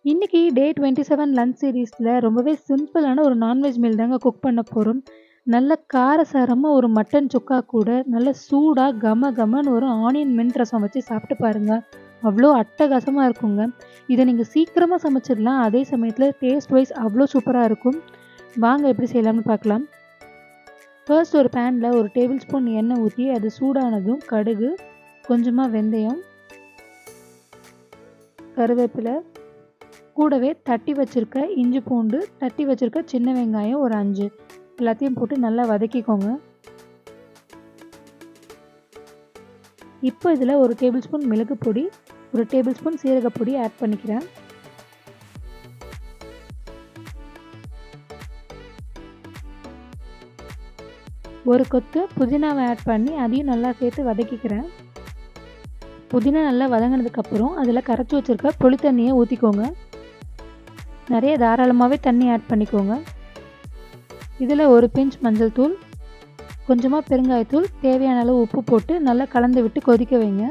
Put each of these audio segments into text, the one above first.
இன்னைக்கு டே 27 லஞ்ச் சீரிஸ்ல ரொம்பவே சிம்பிளான ஒரு நான்வெஜ் மீல் தாங்க குக் பண்ண போறோம். நல்ல காரசாரமா ஒரு மட்டன் சுக்கா கூட நல்ல சூடா கம கமன்னு ஒரு ஆனியன் மின்ட் ரசம் வச்சு சாப்பிட்டு பாருங்க. அவ்வளோ அட்டகாசமா இருக்குங்க. இத நீங்க சீக்கிரமா சமைச்சிடலாம். அதே சமயத்துல டேஸ்ட் வைஸ் அவ்வளோ சூப்பரா இருக்கும். வாங்க எப்படி செய்யலாம்னு பார்க்கலாம். ஃபர்ஸ்ட் ஒரு பேன்ல ஒரு டேபிள் ஸ்பூன் எண்ணெய் ஊத்தி அது சூடானதும் கடுகு, கொஞ்சமா வெந்தயம், கருவேப்பிலை, கூடவே தட்டி வச்சிருக்க இஞ்சி பூண்டு, தட்டி வச்சிருக்க சின்ன வெங்காயம் ஒரு 5 எல்லாத்தையும் போட்டு நல்லா வதக்கிக்கோங்க. இப்போ இதில் ஒரு டேபிள் ஸ்பூன் மிளகு பொடி, ஒரு டேபிள் ஸ்பூன் சீரகப்பொடி ஆட் பண்ணிக்கிறேன். ஒரு கொத்து புதினாவை ஆட் பண்ணி அதையும் நல்லா சேர்த்து வதக்கிக்கிறேன். புதினா நல்லா வதங்கினதுக்கப்புறம் அதில் கரைச்சி வச்சிருக்க புளி தண்ணியை ஊற்றிக்கோங்க. நிறைய தாராளமாகவே தண்ணி ஆட் பண்ணிக்கோங்க. இதில் ஒரு பிஞ்ச் மஞ்சள் தூள், கொஞ்சமாக பெருங்காயத்தூள், தேவையான அளவு உப்பு போட்டு நல்லா கலந்து விட்டு கொதிக்க வைங்க.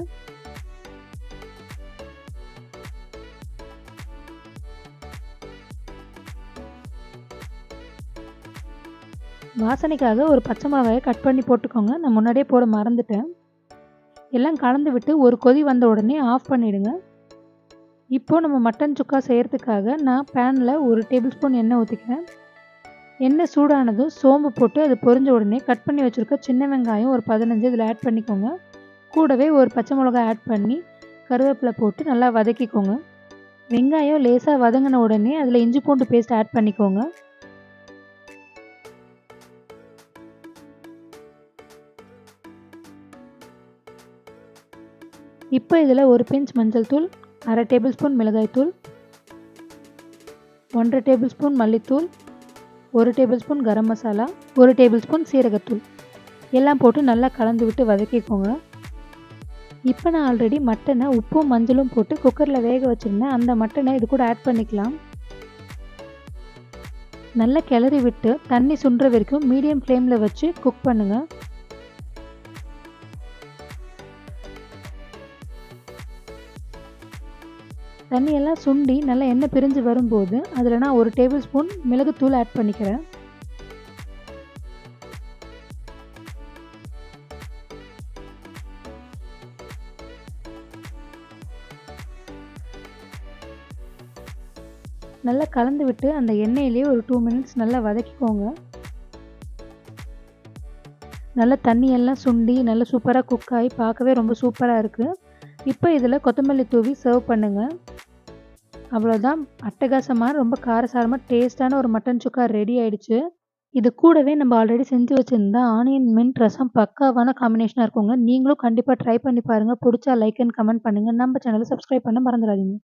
வாசனைக்காக ஒரு பச்சை மிளகாயை கட் பண்ணி போட்டுக்கோங்க. நான் முன்னாடியே போட மறந்துட்டேன். எல்லாம் கலந்து விட்டு ஒரு கொதி வந்த உடனே ஆஃப் பண்ணிவிடுங்க. இப்போது நம்ம மட்டன் சுக்கா செய்கிறதுக்காக நான் பேனில் ஒரு டேபிள் ஸ்பூன் எண்ணெய் ஊற்றிக்கிறேன். எண்ணெய் சூடானதும் சோம்பு போட்டு அது பொரிஞ்ச உடனே கட் பண்ணி வச்சுருக்க சின்ன வெங்காயம் ஒரு 15 இதில் ஆட் பண்ணிக்கோங்க. கூடவே ஒரு பச்சை மிளகாய் ஆட் பண்ணி கருவேப்பிலை போட்டு நல்லா வதக்கிக்கோங்க. வெங்காயம் லேசாக வதங்கின உடனே அதில் இஞ்சி பூண்டு பேஸ்ட் ஆட் பண்ணிக்கோங்க. இப்போ இதில் ஒரு பிஞ்ச் மஞ்சள் தூள், அரை டேபிள் ஸ்பூன் மிளகாய் தூள், 1.5 டேபிள் ஸ்பூன் மல்லித்தூள், 1 table spoon garam masala, 1 table spoon சீரகத்தூள் எல்லாம் போட்டு நல்லா கலந்து விட்டு வதக்கிக்கோங்க. இப்போ நான் ஆல்ரெடி மட்டனை உப்பும் மஞ்சளும் போட்டு குக்கரில் வேக வச்சுருந்தேன். அந்த மட்டனை இது கூட ஆட் பண்ணிக்கலாம். நல்லா கிளறி விட்டு தண்ணி சுண்டுற வரைக்கும் மீடியம் ஃப்ளேமில் வச்சு குக் பண்ணுங்கள். தண்ணியெல்லாம் சுண்டி நல்லா எண்ணெய் பிரிஞ்சு வரும்போது அதில் நான் 1 டேபிள் ஸ்பூன் மிளகுத்தூள் ஆட் பண்ணிக்கிறேன். நல்லா கலந்து விட்டு அந்த எண்ணெயிலே ஒரு 2 மினிட்ஸ் நல்லா வதக்கிக்கோங்க. நல்லா தண்ணியெல்லாம் சுண்டி நல்லா சூப்பராக குக் ஆகி பார்க்கவே ரொம்ப சூப்பராக இருக்குது. இப்போ இதில் கொத்தமல்லி தூவி சர்வ் பண்ணுங்கள். அவ்வளோதான், அட்டகாசமாக ரொம்ப காரசாரமாக டேஸ்ட்டான ஒரு மட்டன் சுக்கா ரெடி ஆயிடுச்சு. இது கூடவே நம்ம ஆல்ரெடி செஞ்சு வச்சுருந்தா ஆனியன் மின்ட் ரசம் பக்காவான காம்பினேஷனாக இருக்குங்க. நீங்களும் கண்டிப்பாக ட்ரை பண்ணி பாருங்கள். பிடிச்சா லைக் அண்ட் கமெண்ட் பண்ணுங்கள். நம்ம சேனலை சப்ஸ்கிரைப் பண்ண மறந்துடாதீங்க.